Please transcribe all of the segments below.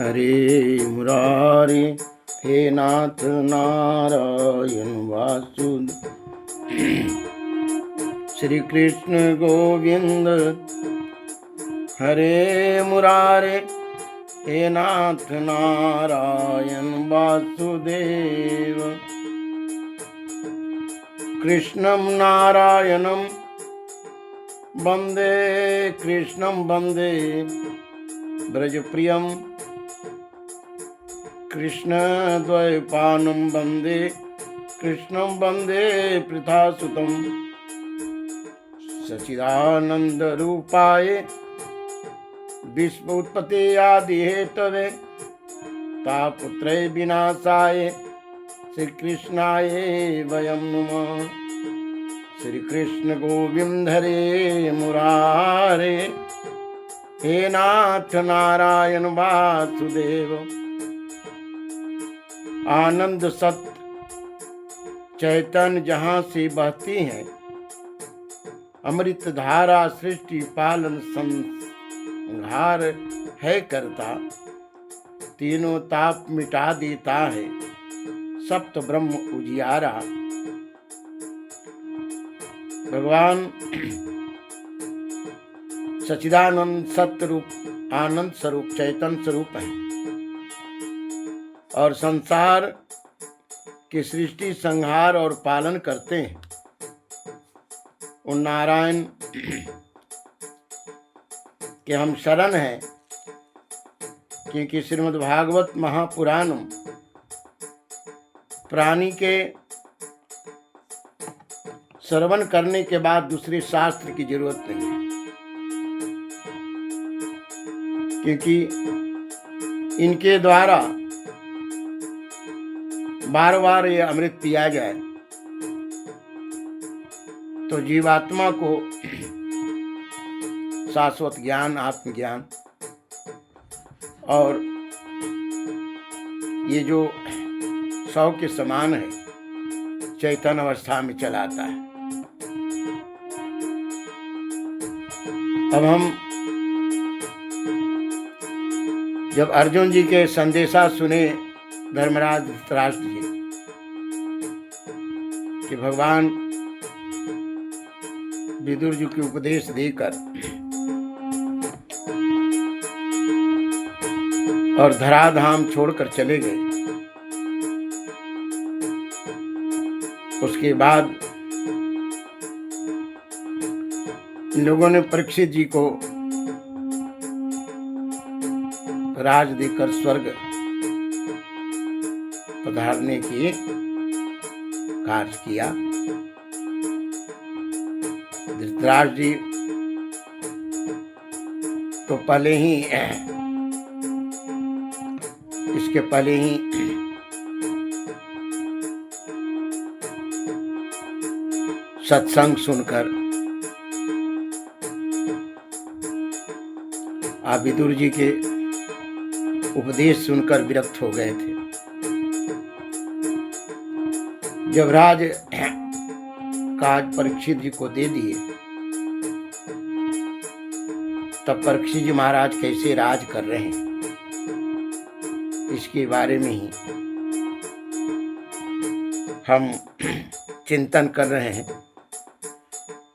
हरे मुरारे हे नाथ नारायण वासुदेव। श्री कृष्ण गोविंद हरे मुरारे हे नाथ नारायण वासुदेव। कृष्णं नारायणं वन्दे कृष्णं वन्दे ब्रजप्रियं कृष्णद्वैपायनं वन्दे कृष्णं वन्दे पृथासुतं। सच्चिदानन्दरूपाय विश्वोत्पत्त्यादिहेतवे तापत्रय विनाशाय श्रीकृष्णाय वयं नमः। श्रीकृष्ण गोविंद हरे मुरारे हे नाथ नारायण वासुदेव। आनंद सत्य चैतन्य जहाँ से बहती है, अमृत धारा सृष्टि पालन संहार है करता। तीनों ताप मिटा देता है, सप्त ब्रह्म उजियारा। भगवान सच्चिदानंद सत्य रूप आनंद स्वरूप चैतन्य स्वरूप है और संसार की सृष्टि संहार और पालन करते हैं। उन नारायण के हम शरण हैं, क्योंकि श्रीमद् भागवत महापुराण प्राणी के श्रवण करने के बाद दूसरे शास्त्र की जरूरत नहीं है, क्योंकि इनके द्वारा बार बार ये अमृत पिया जाए तो जीवात्मा को शाश्वत ज्ञान आत्मज्ञान और ये जो सौ के समान है चैतन्य अवस्था में चलाता है। अब हम जब अर्जुन जी के संदेशा सुने धर्मराज धृतराष्ट्र जी कि भगवान विदुर जी के उपदेश देकर और धराधाम छोड़कर चले गए, उसके बाद इन लोगों ने परीक्षित जी को राज देकर स्वर्ग पधारने की कार्य किया। धृतराष्ट्र जी तो पहले ही इसके पहले ही सत्संग सुनकर आप विदुर जी के उपदेश सुनकर विरक्त हो गए थे। जब राज काज परीक्षित जी को दे दिए, तब परीक्षित जी महाराज कैसे राज कर रहे हैं इसके बारे में ही हम चिंतन कर रहे हैं।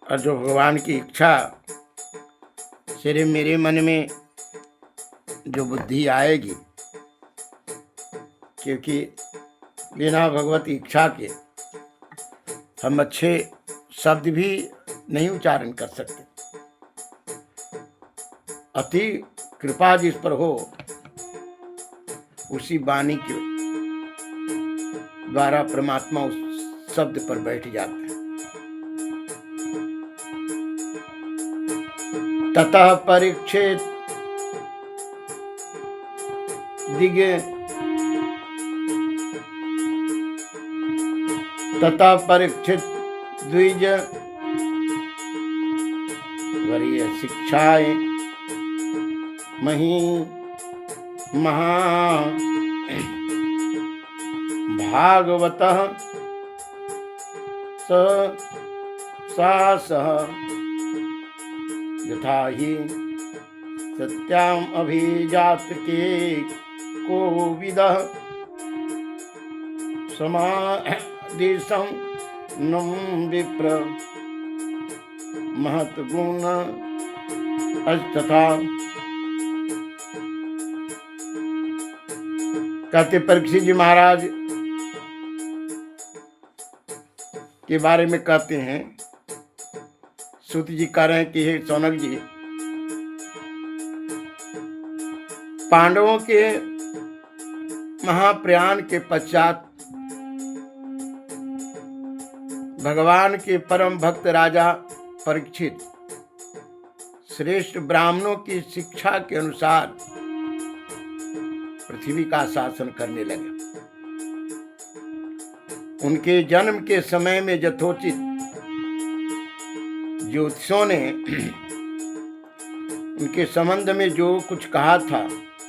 और जो भगवान की इच्छा सिर्फ मेरे मन में जो बुद्धि आएगी, क्योंकि बिना भगवत इच्छा के हम अच्छे शब्द भी नहीं उच्चारण कर सकते। अति कृपा जिस पर हो उसी वाणी के द्वारा परमात्मा उस शब्द पर बैठ जाता है। ततः परीक्षित दिगे तथा परीक्षित द्विज वरीय शिक्षाए मही महा भागवतः सह यथा ही सत्याम अभिजात के कोविदः समादिशं नुं विप्र महत्गुण अस्तथा। कहते परीक्षित जी महाराज के बारे में कहते हैं, सूत जी कह रहे हैं कि हे सौनक जी, पांडवों के महाप्रयाण के पश्चात भगवान के परम भक्त राजा परीक्षित श्रेष्ठ ब्राह्मणों की शिक्षा के अनुसार पृथ्वी का शासन करने लगे। उनके जन्म के समय में यथोचित ज्योतिषों ने उनके संबंध में जो कुछ कहा था,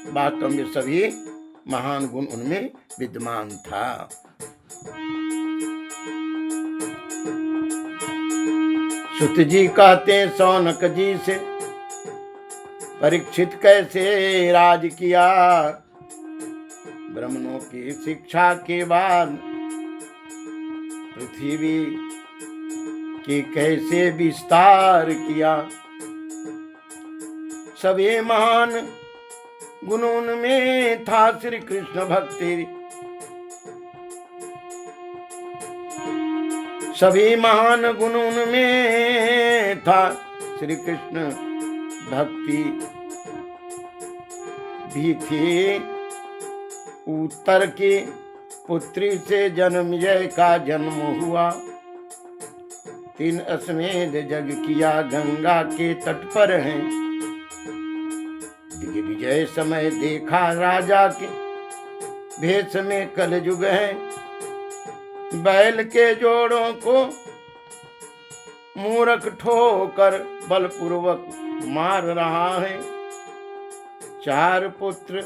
वास्तव में सभी महान गुण उनमें विद्यमान था। सुत जी कहते सौनक जी से, परीक्षित कैसे राज किया, ब्राह्मणों की शिक्षा के बाद पृथ्वी के कैसे विस्तार किया। सभी महान गुणों में था श्री कृष्ण भक्ति, सभी महान गुणों में था श्री कृष्ण भक्ति भी थी। उत्तर की पुत्री से जन्मजय का जन्म हुआ, 3 अश्वमेध जग किया गंगा के तट पर हैं। दिग्विजय समय देखा राजा के भेष में कलयुग है, बैल के जोड़ों को मूर्ख ठोकर बलपूर्वक मार रहा है। 4 पुत्र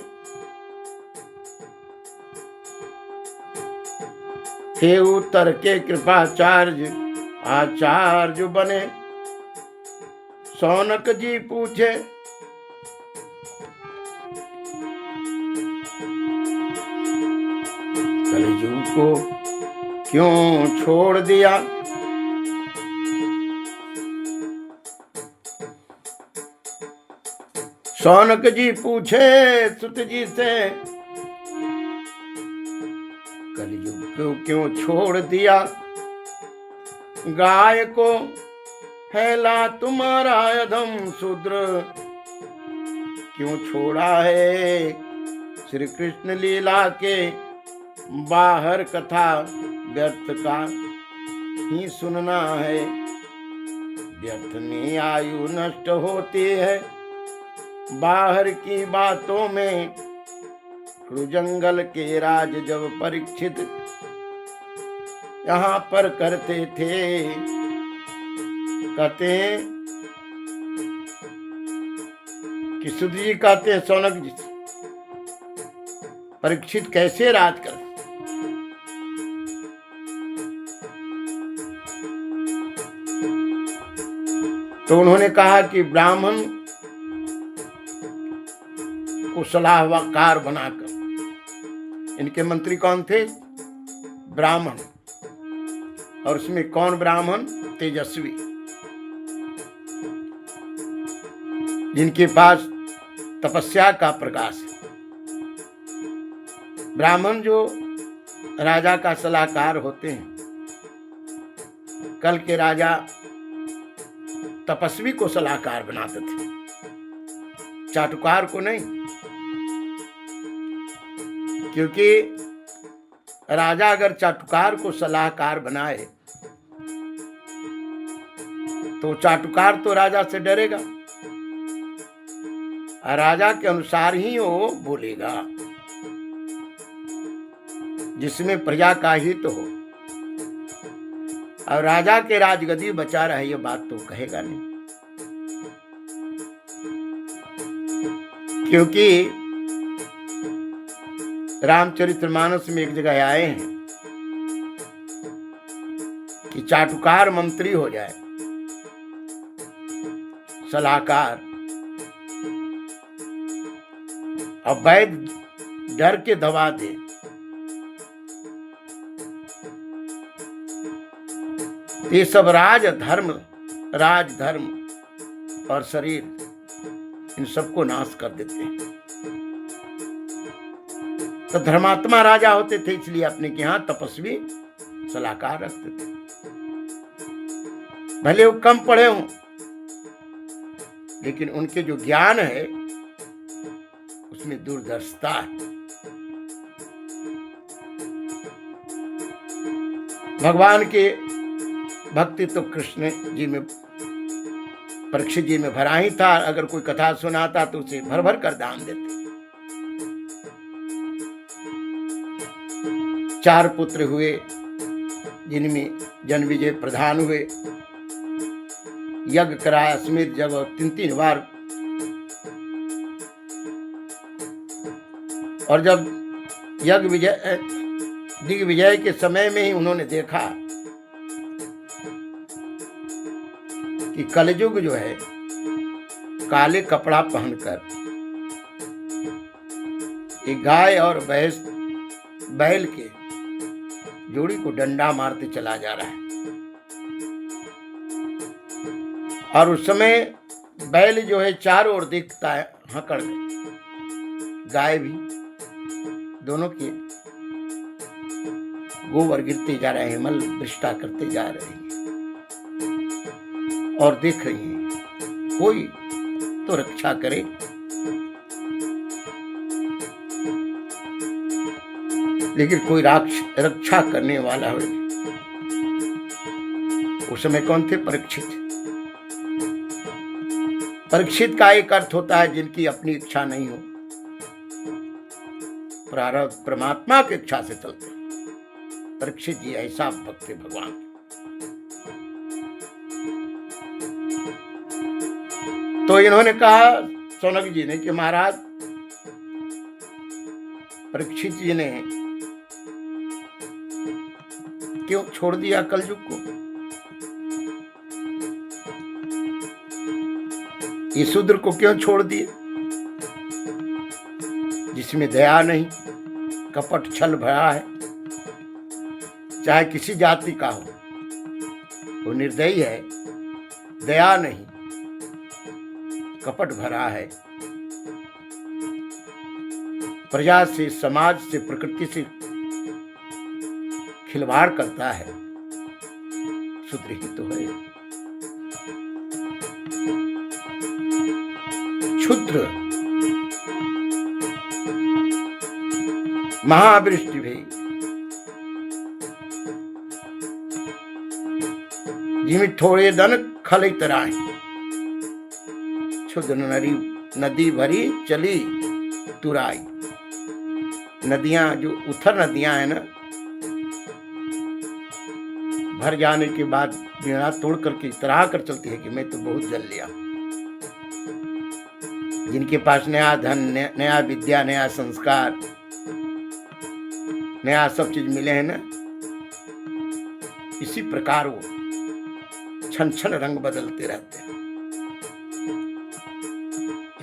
थे उत्तर के कृपाचार्य, आचार्य बने। सौनक जी पूछे, कलयुग को क्यों छोड़ दिया। सौनक जी पूछे सुत जी से, कलयुग को क्यों छोड़ दिया। गाय को हैला तुम्हारा अधम शूद्र क्यों छोड़ा है। श्री कृष्ण लीला के बाहर कथा व्यर्थ का ही सुनना है। व्यर्थ में आयु नष्ट होती है, बाहर की बातों में। जंगल के राज जब परीक्षित यहाँ पर करते थे, कहते कि सुत जी कहते सौनक जी, परीक्षित कैसे राज कर। तो उन्होंने कहा कि ब्राह्मण को सलाहकार बनाकर, इनके मंत्री कौन थे? ब्राह्मण। और उसमें कौन ब्राह्मण? तेजस्वी, जिनके पास तपस्या का प्रकाश है। ब्राह्मण जो राजा का सलाहकार होते हैं। कल के राजा तपस्वी को सलाहकार बनाते थे, चाटुकार को नहीं। क्योंकि राजा अगर चाटुकार को सलाहकार बनाए तो चाटुकार तो राजा से डरेगा और राजा के अनुसार ही वो बोलेगा, जिसमें प्रजा का हित हो। और राजा के राजगद्दी बचा रहे ये बात तो कहेगा नहीं। क्योंकि रामचरितमानस में एक जगह आए हैं कि चाटुकार मंत्री हो जाए, सलाहकार, और वैद्य डर के दबा दे। ये सब राजधर्म और शरीर इन सबको नाश कर देते हैं। तो धर्मात्मा राजा होते थे, इसलिए अपने के यहां तपस्वी सलाहकार रखते थे। भले वो कम पढ़े हों, लेकिन उनके जो ज्ञान है उसमें दूरदर्शिता है। भगवान के भक्ति तो कृष्ण जी में, परीक्षित जी में भरा ही था। अगर कोई कथा सुनाता तो उसे भर भर कर दान देते। 4 पुत्र हुए, जिनमें जन्मेजय प्रधान हुए। यज्ञ कराया अश्वमेध जब 3 बार। और जब दिग्विजय के समय में ही उन्होंने देखा कि कलयुग जो है काले कपड़ा पहनकर एक गाय और बैल के जोड़ी को डंडा मारते चला जा रहा है। और उस समय बैल जो है चारों ओर दिखता है, हकड़ में गाय भी, दोनों के गोबर गिरते जा रहे हैं, मल विष्टा करते जा रहे हैं और देख रही हैं कोई तो रक्षा करे। लेकिन कोई रक्षा करने वाला हो। उस समय कौन थे? परीक्षित। परीक्षित का एक अर्थ होता है जिनकी अपनी इच्छा नहीं हो, प्रारब्ध परमात्मा की इच्छा से चलते। परीक्षित जी ऐसा भक्त थे भगवान। तो इन्होंने कहा सौनक जी ने कि महाराज, परीक्षित जी ने क्यों छोड़ दिया कलयुग को? ये शूद्र को क्यों छोड़ दिए, जिसमें दया नहीं, कपट छल भरा है? चाहे किसी जाति का हो, वो निर्दयी है, दया नहीं, कपट भरा है, प्रजा से, समाज से, प्रकृति से खिलवाड़ करता है। शूद्र ही तो है। क्षुद्र महावृष्टि भई, जिमी थोड़े दन खल तराई। क्षुद्र नदी भरी चली तुराई। नदियां जो उथर नदियां है ना, भर जाने के बाद बीड़ा तोड़ करके इतरा कर चलती है कि मैं तो बहुत जल लिया। जिनके पास नया धन, नया विद्या, नया संस्कार, नया सब चीज मिले हैं ना, इसी प्रकार वो छन छन रंग बदलते रहते हैं।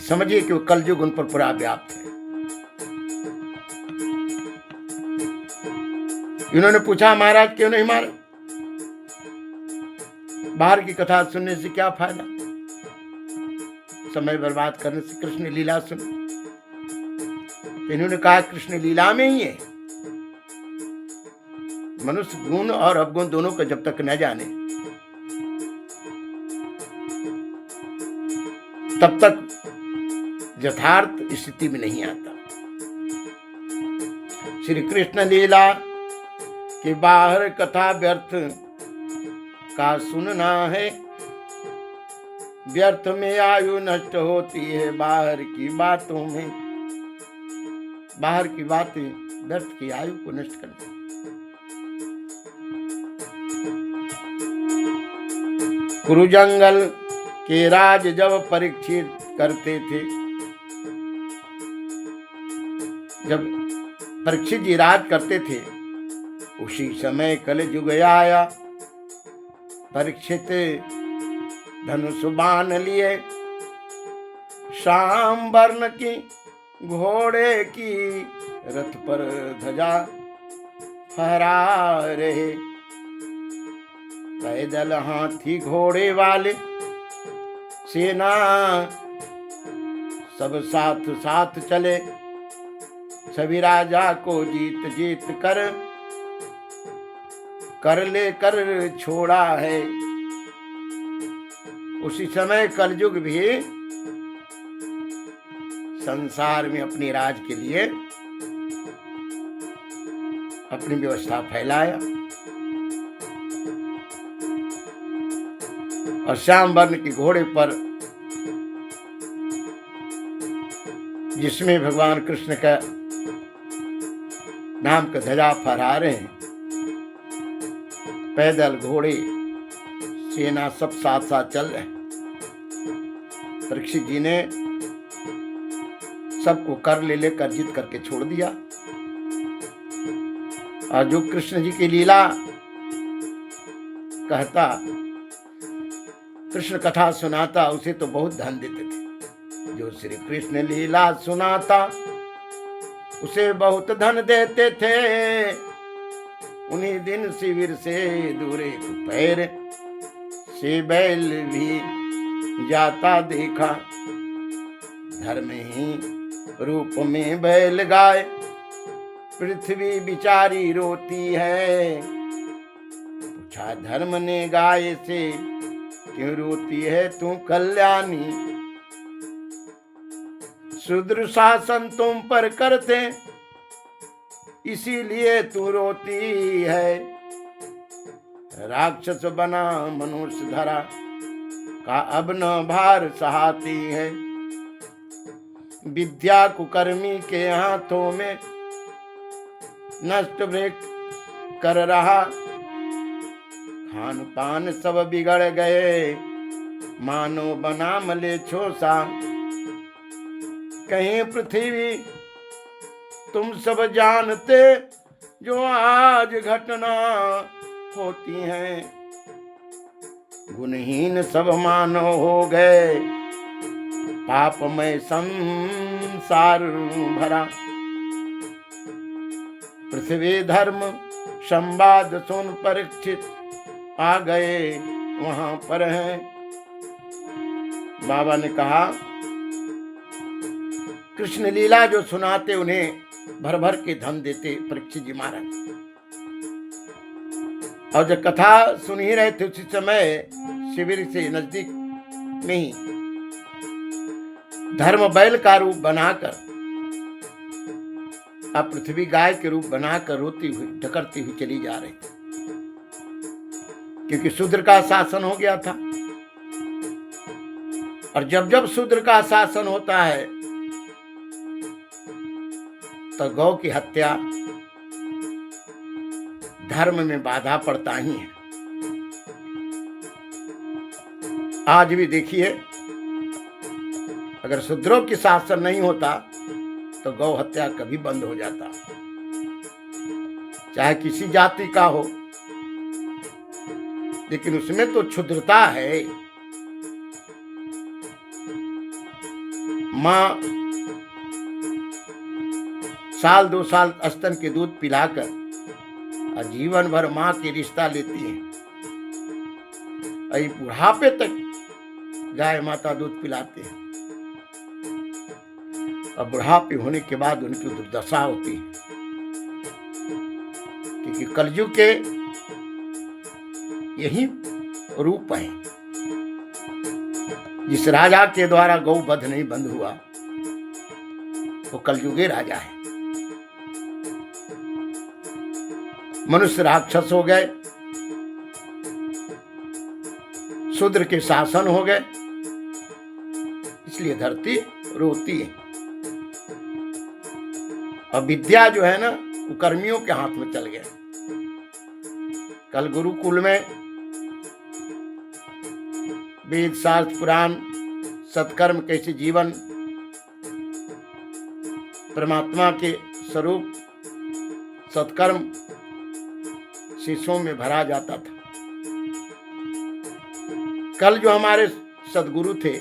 समझिए कि वो कलयुग उन पर पूरा व्याप्त है। इन्होंने पूछा महाराज क्यों नहीं मारे? बाहर की कथा सुनने से क्या फायदा, समय बर्बाद करने से कृष्ण लीला सुन। तो इन्होंने कहा कृष्ण लीला में ही है। मनुष्य गुण और अवगुण दोनों को जब तक न जाने तब तक यथार्थ स्थिति में नहीं आता। श्री कृष्ण लीला कि बाहर कथा व्यर्थ का सुनना है। व्यर्थ में आयु नष्ट होती है बाहर की बातों में। बाहर की बातें व्यर्थ की आयु को नष्ट करती। कुरु जंगल के राज जब परीक्षित करते थे, जब परीक्षित जी राज करते थे, उसी समय कलयुग आया। परीक्षित धनुष बाण लिए, श्याम वर्ण की घोड़े की रथ पर ध्वजा फहरा रहे। पैदल हाथी घोड़े वाले सेना सब साथ साथ चले। सभी राजा को जीत जीत कर लेकर छोड़ा है। उसी समय कलयुग भी संसार में अपने राज के लिए अपनी व्यवस्था फैलाया और श्याम वर्ण के घोड़े पर, जिसमें भगवान कृष्ण का नाम का ध्वजा फहरा रहे हैं, पैदल घोड़े सेना सब साथ साथ चल रहे हैं। परीक्षित जी ने सबको कर ले लेकर जीत करके छोड़ दिया। और जो कृष्ण जी की लीला कहता, कृष्ण कथा सुनाता, उसे तो बहुत धन देते थे। जो श्री कृष्ण लीला सुनाता उसे बहुत धन देते थे। उन्हीं दिन शिविर से दूर एक पैर से बैल भी जाता देखा। धर्महीन रूप में बैल गाय पृथ्वी बिचारी रोती है। पूछा धर्म ने गाय से, क्यों रोती है तू कल्याणी? शूद्र शासन तुम पर करते, इसीलिए तू रोती है। राक्षस बना मनुष्य धरा का अब न भार सहाती है। विद्या कुकर्मी के हाथों में नष्ट वृक्ष कर रहा। खान पान सब बिगड़ गए, मानो बना मलेच्छोसा। कहीं पृथ्वी तुम सब जानते, जो आज घटना होती हैं। गुणहीन सब मानव हो गए, पापमय संसार भरा। पृथ्वी धर्म संवाद सुन परीक्षित आ गए वहां पर हैं। बाबा ने कहा, कृष्ण लीला जो सुनाते उन्हें भर भर के धन देते परीक्षित जी महाराज। और जब कथा सुन ही रहे थे, उसी समय शिविर से नजदीक में ही धर्म बैल का रूप बनाकर, अब पृथ्वी गाय के रूप बनाकर रोती हुई ढकरती हुई चली जा रही थी, क्योंकि शूद्र का शासन हो गया था। और जब जब शूद्र का शासन होता है तो गौ की हत्या धर्म में बाधा पड़ता ही है। आज भी देखिए, अगर शूद्रों की शासन नहीं होता तो गौ हत्या कभी बंद हो जाता, चाहे किसी जाति का हो। लेकिन उसमें तो क्षुद्रता है। मां साल 2 साल स्तन के दूध पिलाकर जीवन भर मां की रिश्ता लेती है। अभी बुढ़ापे तक गाय माता दूध पिलाते हैं और बुढ़ापे होने के बाद उनकी दुर्दशा होती है, क्योंकि कलयुग के यही रूप है। जिस राजा के द्वारा गौवध नहीं बंद हुआ वो कलयुगे राजा है। मनुष्य राक्षस हो गए, शूद्र के शासन हो गए, इसलिए धरती रोती है। और विद्या जो है ना, वो कर्मियों के हाथ में चल गया। कल गुरुकुल में वेद शास्त्र पुराण सत्कर्म कैसे जीवन परमात्मा के स्वरूप सत्कर्म शिष्यों में भरा जाता था। कल जो हमारे सदगुरु थे,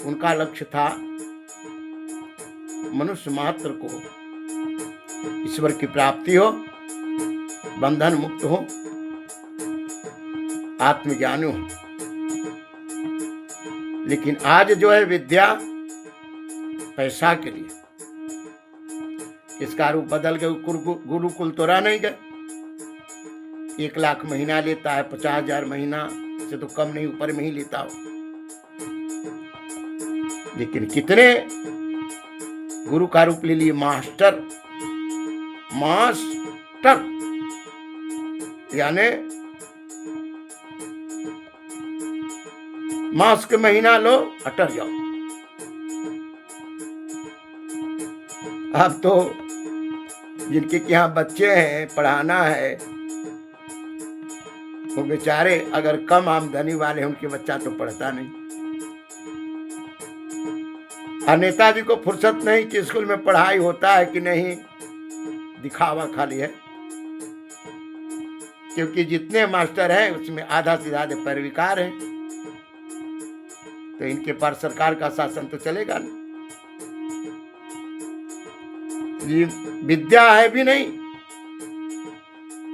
उनका लक्ष्य था मनुष्य मात्र को ईश्वर की प्राप्ति हो, बंधन मुक्त हो, आत्मज्ञानी हो। लेकिन आज जो है विद्या पैसा के लिए, इसका रूप बदल गए। गुरुकुल तो रह नहीं गए। 1 लाख महीना लेता है, 50,000 महीना से तो कम नहीं, ऊपर में ही लेता हो। लेकिन कितने गुरु का रूप ले लिए, मास्टर। मास्टर यानी मास के महीना लो, अटर जाओ। अब तो जिनके यहाँ बच्चे हैं, पढ़ाना है, वो बेचारे अगर कम आमदनी वाले हैं, उनके बच्चा तो पढ़ता नहीं। और नेताजी को फुर्सत नहीं कि स्कूल में पढ़ाई होता है कि नहीं, दिखावा खाली है। क्योंकि जितने मास्टर हैं उसमें आधा से ज्यादा पैरविकार हैं, तो इनके पर सरकार का शासन तो चलेगा नहीं। ये विद्या है भी नहीं,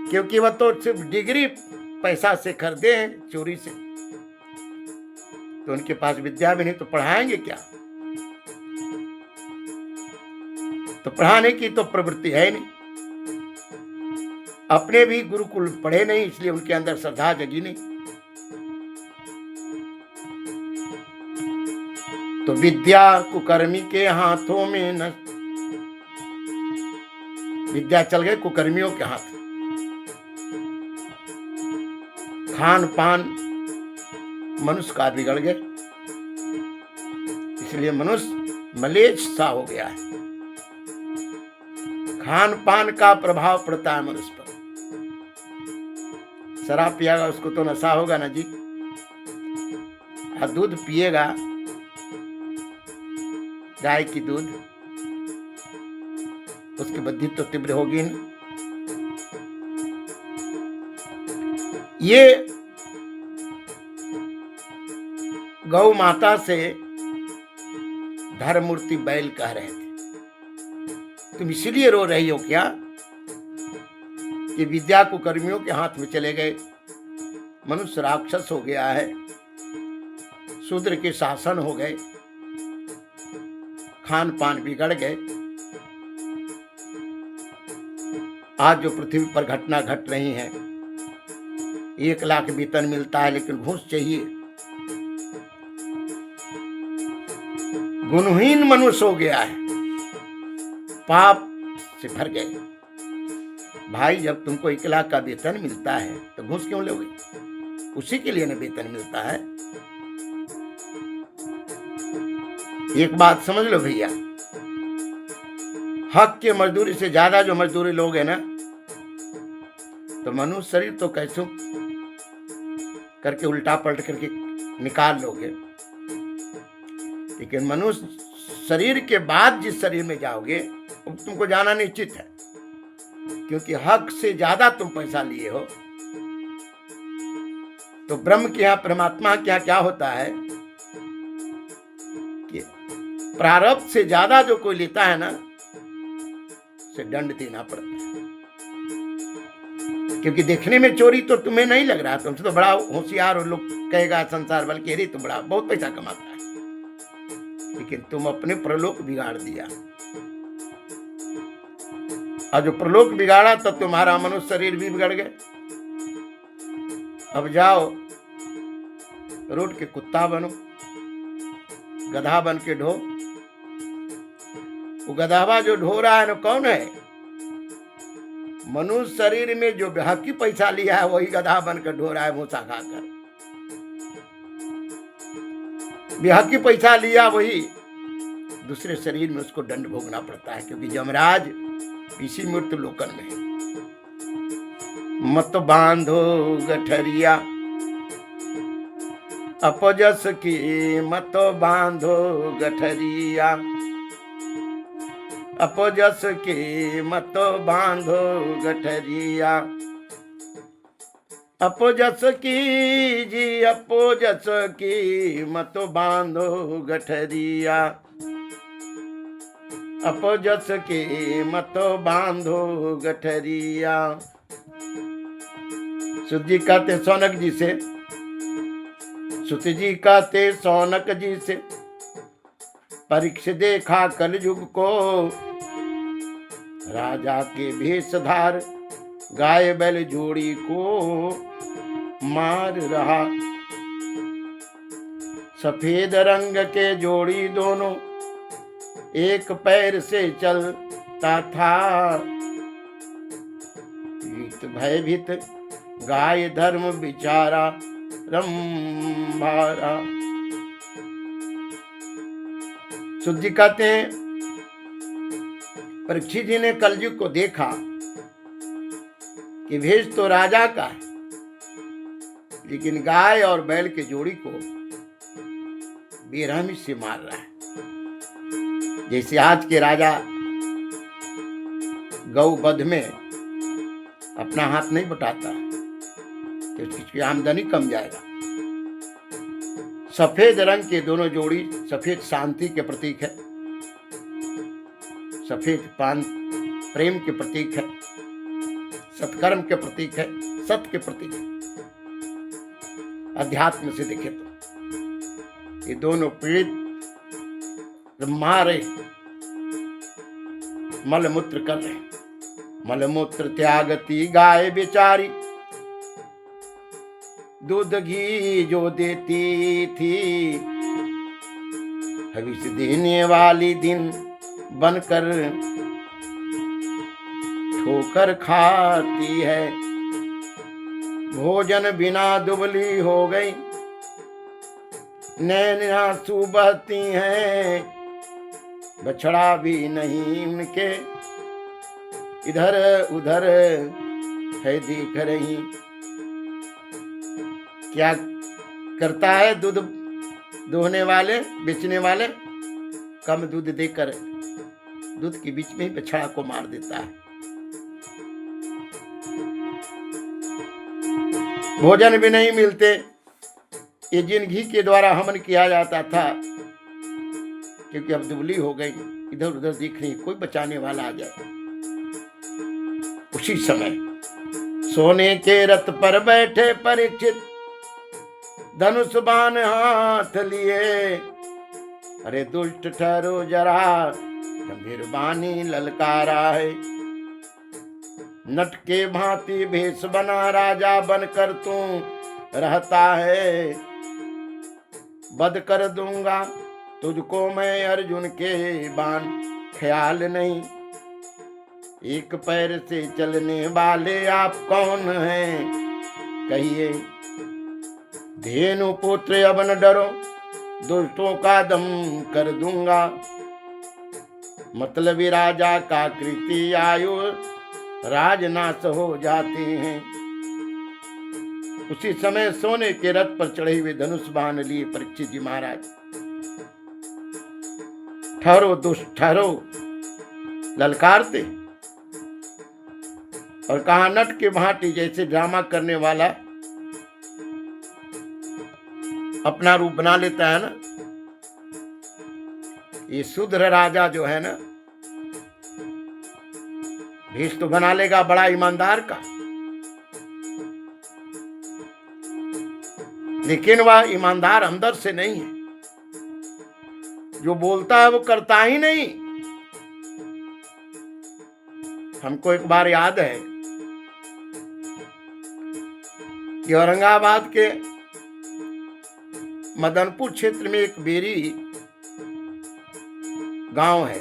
क्योंकि वह तो सिर्फ डिग्री पैसा से खरीदे हैं, चोरी से। तो उनके पास विद्या भी नहीं, तो पढ़ाएंगे क्या? तो पढ़ाने की तो प्रवृत्ति है नहीं। अपने भी गुरुकुल पढ़े नहीं, इसलिए उनके अंदर श्रद्धा जगी नहीं। तो विद्या कुकर्मी के हाथों में न, विद्या चल गए कुकर्मियों के हाथ। खान पान मनुष्य का बिगड़ गया, इसलिए मनुष्य मलेच्छ सा हो गया है। खान पान का प्रभाव पड़ता है मनुष्य पर। शराब पिएगा उसको तो नशा होगा ना जी, और दूध पिएगा, गाय की दूध, उसकी बुद्धि तो तीव्र होगी नहीं। ये गौ माता से धर्ममूर्ति बैल कह रहे थे, तुम इसीलिए रो रही हो क्या कि विद्या को कर्मियों के हाथ में चले गए, मनुष्य राक्षस हो गया है, शूद्र के शासन हो गए, खान पान बिगड़ गए। आज जो पृथ्वी पर घटना घट रही है, 1 लाख वेतन मिलता है लेकिन घूस चाहिए। गुणहीन मनुष्य हो गया है, पाप से भर गए। भाई जब तुमको 1 लाख का वेतन मिलता है तो घूस क्यों लोगे? उसी के लिए ना वेतन मिलता है। एक बात समझ लो भैया, हक के मजदूरी से ज्यादा जो मजदूरी लोग है ना, तो मनुष्य शरीर तो कैसों करके उल्टा पलट करके निकाल लोगे, लेकिन मनुष्य शरीर के बाद जिस शरीर में जाओगे तुमको जाना निश्चित है, क्योंकि हक से ज्यादा तुम पैसा लिए हो। तो ब्रह्म के यहाँ, परमात्मा के यहाँ क्या होता है कि प्रारब्ध से ज्यादा जो कोई लेता है ना, उसे दंड देना पड़ता है। क्योंकि देखने में चोरी तो तुम्हें नहीं लग रहा, तुमसे तो बड़ा होशियार और लोग कहेगा संसार बल के, तो बड़ा बहुत पैसा कमाता है, लेकिन तुम अपने प्रलोक बिगाड़ दिया। और जो प्रलोक बिगाड़ा तो तुम्हारा मनुष्य शरीर भी बिगड़ गए। अब जाओ रोड के कुत्ता बनो, गधा बन के ढो। वो गधावा जो ढो रहा है ना, कौन है? मनुष्य शरीर में जो बेहकी पैसा लिया है वही गधा बनकर ढो रहा है, भूसा खाकर। बेहकी पैसा लिया वही दूसरे शरीर में उसको दंड भोगना पड़ता है, क्योंकि यमराज इसी मृत्यु लोकन में। मत बांधो गठरिया अपजस की, मत बांधो गठरिया अपजस की, मत बांधो गठरिया। अपोजस की जी, अपोजस की, मत बांधो गठरिया। अपजस के मत बांधो गठरिया। सुत जी कहते सौनक जी से, सुत जी कहते सौनक जी से, परीक्ष देखा कलयुग को, राजा के भेषधार गाय बैल जोड़ी को मार रहा। सफेद रंग के जोड़ी दोनों एक पैर से चलता था, भयभीत गाय धर्म बिचारा रंभारा। सुत जी कहते हैं परीक्षित जी ने कलयुग को देखा कि भेष तो राजा का है, लेकिन गाय और बैल के जोड़ी को बेरहमी से मार रहा है। जैसे आज के राजा गौ वध में अपना हाथ नहीं बटाता कि उसकी आमदनी कम जाएगा। सफेद रंग के दोनों जोड़ी, सफेद शांति के प्रतीक है, सफेद पान प्रेम के प्रतीक है, सत्कर्म के प्रतीक है, सत्य के प्रतीक है। अध्यात्म से देखे तो ये दोनों पीड़ित मारे मलमूत्र कर रहे। मलमूत्र त्यागती गाय बेचारी, दूध घी जो देती थी, हविष देने वाली दिन बनकर ठोकर खाती है। भोजन बिना दुबली हो गई, नैन आंसू बहती हैं, बछड़ा भी नहीं उनके इधर उधर है देख रही। क्या करता है दूध दोहने वाले, बेचने वाले? कम दूध देकर दूध के बीच में ही बछड़ा को मार देता है। भोजन भी नहीं मिलते। ये जिन घी के द्वारा हवन किया जाता था, क्योंकि अब दुबली हो गई, इधर उधर देख रही, कोई बचाने वाला आ जाए। उसी समय सोने के रथ पर बैठे परीक्षित, धनुष बाण हाथ लिए, अरे दुष्ट ठहरो जरा, गंभीर बानी ललकारा है। नट के भांति भेष बना राजा बनकर तू रहता है, बद कर दूंगा तुझको मैं अर्जुन के बाण, ख्याल नहीं एक पैर से चलने वाले आप कौन हैं कहिए। धेनु पुत्र अब न डरो, दुष्टों का दम कर दूंगा, मतलबी राजा का कृति आयु राजनाश हो जाते हैं। उसी समय सोने के रथ पर चढ़े हुए धनुष बाण लिए परीक्षित जी महाराज, ठहरो दुष्ट ठहरो, ललकारते और कहा नट के भांति जैसे ड्रामा करने वाला अपना रूप बना लेता है ना, ये शूद्र राजा जो है ना, भेष तो बना लेगा बड़ा ईमानदार का, लेकिन वह ईमानदार अंदर से नहीं है। जो बोलता है वो करता ही नहीं। हमको एक बार याद है कि औरंगाबाद के मदनपुर क्षेत्र में एक बेरी गांव है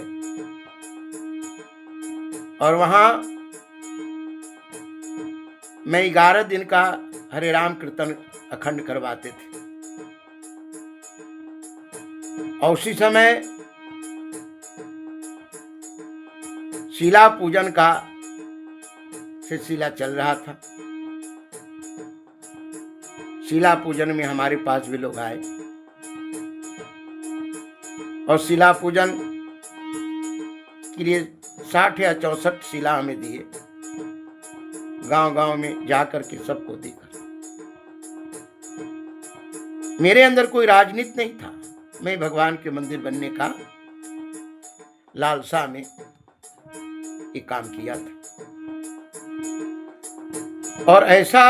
और वहां मैं 11 दिन का हरे राम कीर्तन अखंड करवाते थे। और उसी समय शीला पूजन का सिलसिला चल रहा था। शीला पूजन में हमारे पास भी लोग आए और शीला पूजन के लिए 60 या 64 शीला हमें दिए, गांव गांव में जाकर के सबको देकर। मेरे अंदर कोई राजनीति नहीं था, मैं भगवान के मंदिर बनने का लालसा में ये काम किया था। और ऐसा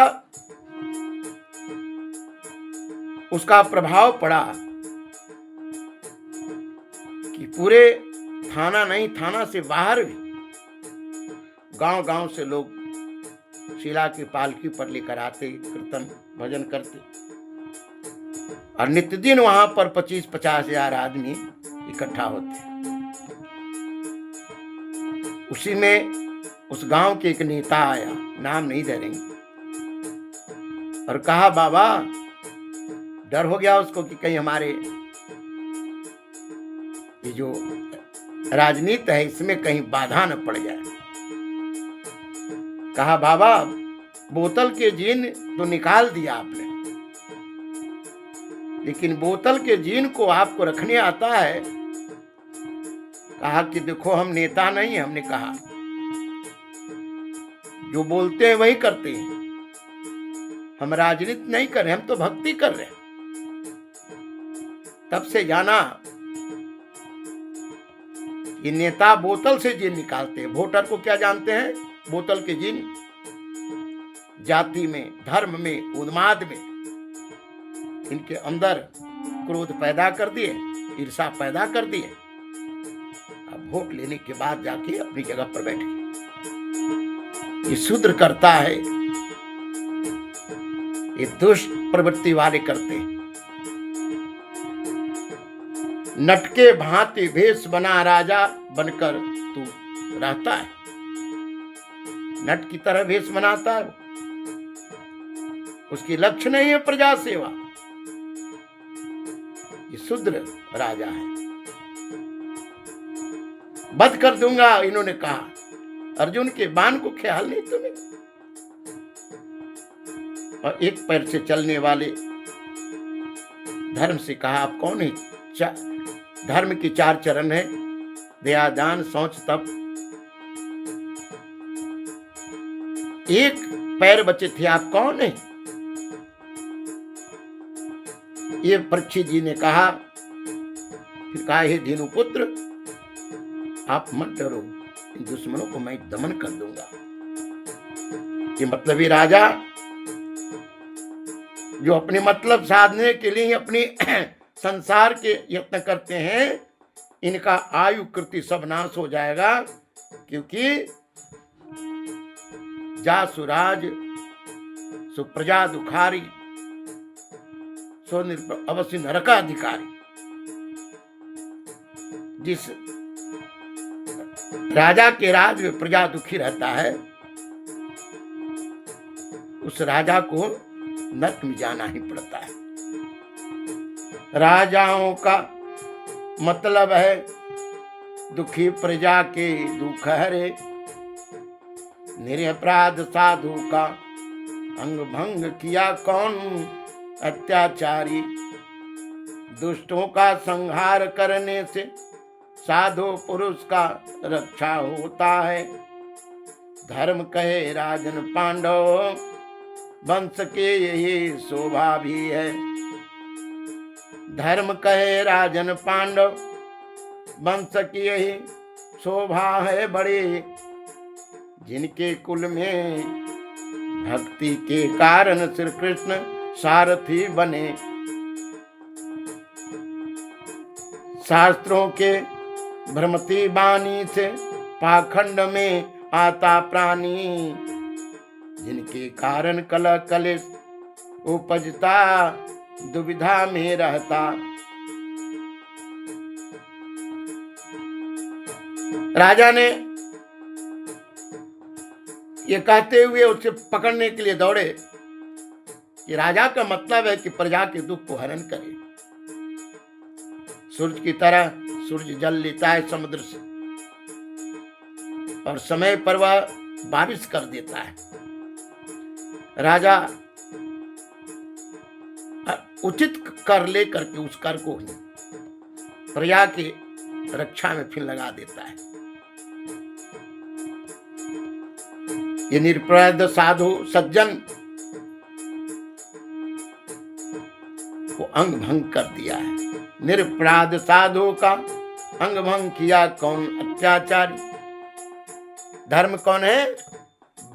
उसका प्रभाव पड़ा कि पूरे थाना नहीं, थाना से बाहर भी गांव-गांव से लोग शीला की पालकी पर लेकर आते, कीर्तन भजन करते और नित्य दिन वहां पर 25-50 हजार आदमी इकट्ठा होते। उसी में उस गांव के एक नेता आया, नाम नहीं दे रहेंगे, और कहा बाबा, डर हो गया उसको कि कहीं हमारे ये जो राजनीति है इसमें कहीं बाधा न पड़ जाए। कहा बाबा, बोतल के जीन तो निकाल दिया आपने, लेकिन बोतल के जीन को आपको रखने आता है। कहा कि देखो, हम नेता नहीं है। हमने कहा जो बोलते हैं वही करते हैं, हम राजनीति नहीं कर रहे, हम तो भक्ति कर रहे हैं। तब से जाना ये नेता बोतल से जीन निकालते हैं। वोटर को क्या जानते हैं? बोतल के जीन। जाति में, धर्म में, उन्माद में इनके अंदर क्रोध पैदा कर दिए, ईर्षा पैदा कर दिए। अब वोट लेने के बाद जाके अपनी जगह पर बैठ गए। ये शूद्र करता है, ये दुष्ट प्रवृत्ति वाले करते हैं। नटके भांति भेष बना राजा बनकर तू रहता है। नट की तरह भेष बनाता है। उसकी लक्ष्य नहीं है प्रजा सेवा। ये शूद्र राजा है। वध कर दूंगा, इन्होंने कहा। अर्जुन के बाण को ख्याल नहीं तुम्हें? और एक पैर से चलने वाले धर्म से कहा, आप कौन है? धर्म की 4 चरण है, दया, दान, शौच, तप। एक पैर बचे थे, आप कौन है? ये परीक्षित जी ने कहा। फिर कहा, हे धेनुपुत्र, आप मत डरो, इन दुश्मनों को मैं दमन कर दूंगा। ये मतलबी राजा जो अपने मतलब साधने के लिए अपनी संसार के यत्न करते हैं, इनका आयु कृति सब नाश हो जाएगा। क्योंकि जा सुराज सुप्रजा दुखारी, सो अवश्य नरकाधिकारी। जिस राजा के राज में प्रजा दुखी रहता है, उस राजा को नरक में जाना ही पड़ता है। राजाओं का मतलब है दुखी प्रजा के दुख हरे, निरपराध साधु का अंग भंग किया कौन अत्याचारी। दुष्टों का संहार करने से साधु पुरुष का रक्षा होता है। धर्म कहे राजन पांडव, वंश के यही शोभा भी है। धर्म कहे राजन पांडव, वंश की यही शोभा है बड़ी। जिनके कुल में भक्ति के कारण श्री कृष्ण सारथी बने। शास्त्रों के भ्रमती बानी से पाखंड में आता प्राणी। जिनके कारण कलह कलेश उपजता, दुविधा में रहता। राजा ने ये कहते हुए उसे पकड़ने के लिए दौड़े कि राजा का मतलब है कि प्रजा के दुख को हरण करे। सूर्य की तरह सूर्य जल लेता है समुद्र से, और समय पर वह बारिश कर देता है। राजा उचित कर ले करके उस कर को प्रजा की रक्षा में फिर लगा देता है। ये निरपराध साधु सज्जन को अंग भंग कर दिया है। निरपराध साधु का अंग भंग किया कौन अत्याचारी। धर्म कौन है?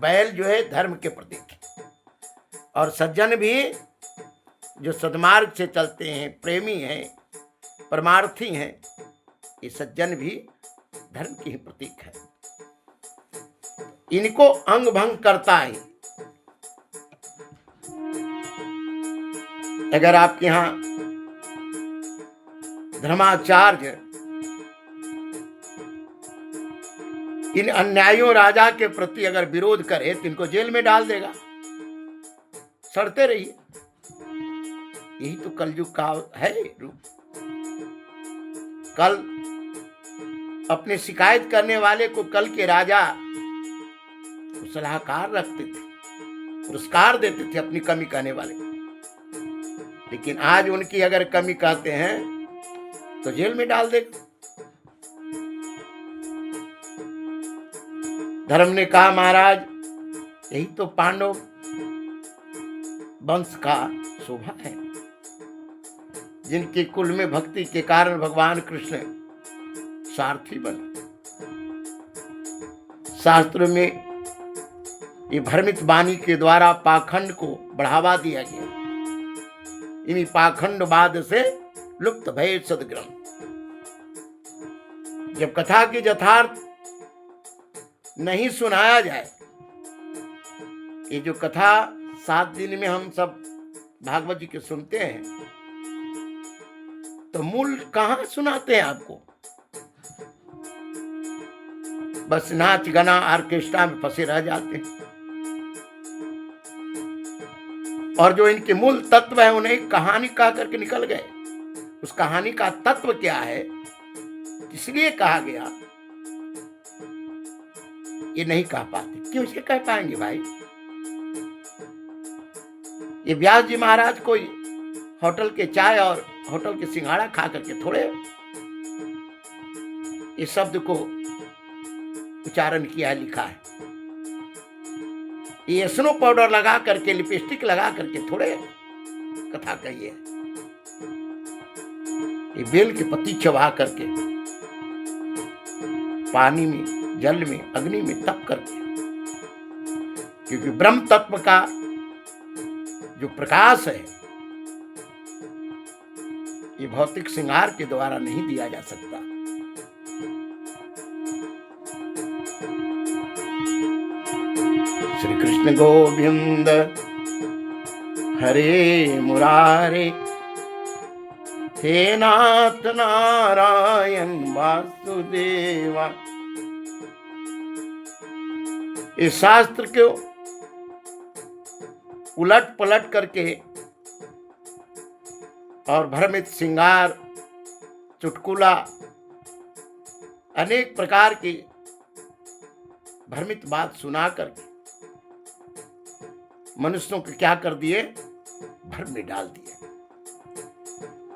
बैल जो है धर्म के प्रतीक है। और सज्जन भी जो सद्मार्ग से चलते हैं, प्रेमी हैं, परमार्थी हैं, ये सज्जन भी धर्म के ही प्रतीक है। इनको अंग भंग करता है। अगर आपके यहां धर्माचार्य इन अन्यायों राजा के प्रति अगर विरोध करे तो इनको जेल में डाल देगा। सड़ते रहिए, यही तो कलयुग का है रूप। कल अपने शिकायत करने वाले को कल के राजा सलाहकार रखते थे, पुरस्कार देते थे अपनी कमी कहने वाले। लेकिन आज उनकी अगर कमी कहते हैं तो जेल में डाल देगा। धर्म ने कहा महाराज यही तो पांडव वंश का शोभा है, जिनके कुल में भक्ति के कारण भगवान कृष्ण सारथी बने। शास्त्र में ये भ्रमित वाणी के द्वारा पाखंड को बढ़ावा दिया गया। इन्हीं पाखंडवाद से लुप्त भय सदग्रंथ। जब कथा की यथार्थ नहीं सुनाया जाए, ये जो कथा 7 दिन में हम सब भागवत जी के सुनते हैं, तो मूल कहां सुनाते हैं आपको? बस नाच गाना ऑर्केस्ट्रा में फंसे रह जाते हैं। और जो इनके मूल तत्व है उन्हें कहानी कह करके निकल गए। उस कहानी का तत्व क्या है, इसलिए कहा गया, ये नहीं कह पाते। क्यों से कह पाएंगे भाई? ये व्यास जी महाराज कोई होटल के चाय और होटल के सिंघाड़ा खा करके थोड़े इस शब्द को उच्चारण किया है, लिखा है। ये स्नो पाउडर लगा करके, लिपस्टिक लगा करके थोड़े कथा कही है। ये बेल की पत्ती चबा करके, पानी में, जल में, अग्नि में तप करके, क्योंकि ब्रह्म तत्व का जो प्रकाश है ये भौतिक श्रृंगार के द्वारा नहीं दिया जा सकता। श्री कृष्ण गोविंद हरे मुरारे, हे नाथ नारायण वासुदेवा। इस शास्त्र को उलट पलट करके और भ्रमित श्रृंगार, चुटकुला, अनेक प्रकार की भ्रमित बात सुना करके मनुष्यों को क्या कर दिए? भ्रम में डाल दिए।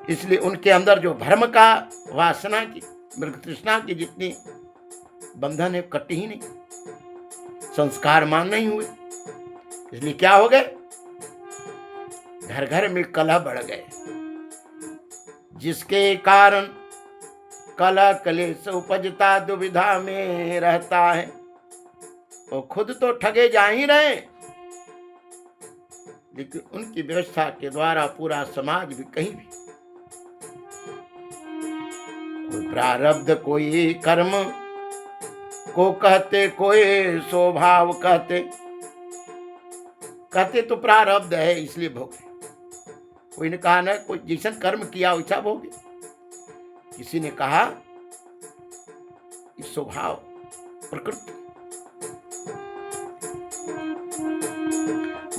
इसलिए उनके अंदर जो भ्रम का वासना की, मृग तृष्णा की जितनी बंधन है, कटी ही नहीं, संस्कार मान नहीं हुए। इसलिए क्या हो गए? घर घर में कलह बढ़ गए, जिसके कारण कलह कलेश उपजता दुविधा में रहता है। वो खुद तो ठगे जा ही रहे, लेकिन उनकी व्यवस्था के द्वारा पूरा समाज भी कहीं भी, कोई प्रारब्ध कोई कर्म को कहते, कोई स्वभाव कहते। कहते तो प्रारब्ध है इसलिए भोगे। कोई ने कहा ना कोई जैसा कर्म किया वैसा भोगे। किसी ने कहा स्वभाव, प्रकृति।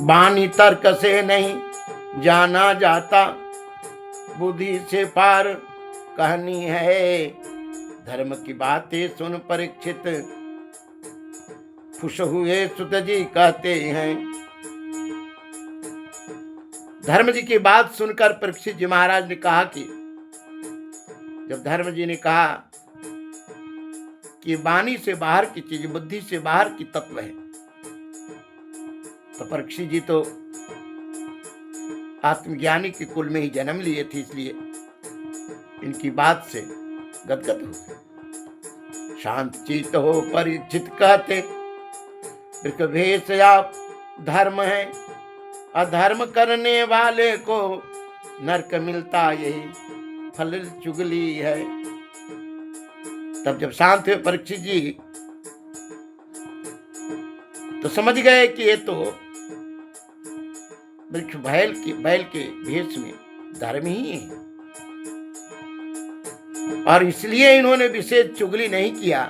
वाणी तर्क से नहीं जाना जाता, बुद्धि से पार कहनी है। धर्म की बातें सुन परीक्षित, खुश हुए सुत जी कहते हैं। धर्म जी की बात सुनकर परीक्षित जी महाराज ने कहा कि जब धर्म जी ने कहा कि वाणी से बाहर की चीज, बुद्धि से बाहर की तत्व है, तो परीक्षित जी तो आत्मज्ञानी के कुल में ही जन्म लिए थे, इसलिए इनकी बात से गदगद हो गए। शांत चित हो परीक्षित कहते, वृक भेष आप धर्म है, अधर्म करने वाले को नरक मिलता यही फल चुगली है। तब जब शांत हुए परीक्षित जी तो समझ गए कि ये तो वृक्ष बैल के भेष में धर्म ही है, और इसलिए इन्होंने विशेष चुगली नहीं किया,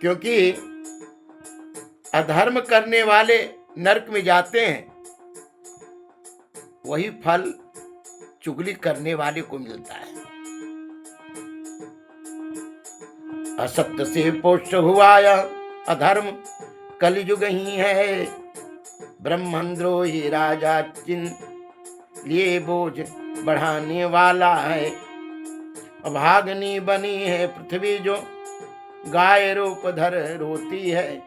क्योंकि अधर्म करने वाले नरक में जाते हैं, वही फल चुगली करने वाले को मिलता है। असत्य से पुष्ट हुआ यह अधर्म कलियुग ही है, ब्रह्मद्रोही राजा चिन लिए बोझ बढ़ाने वाला है। अभागनी बनी है पृथ्वी जो गाय रूप धर रोती है,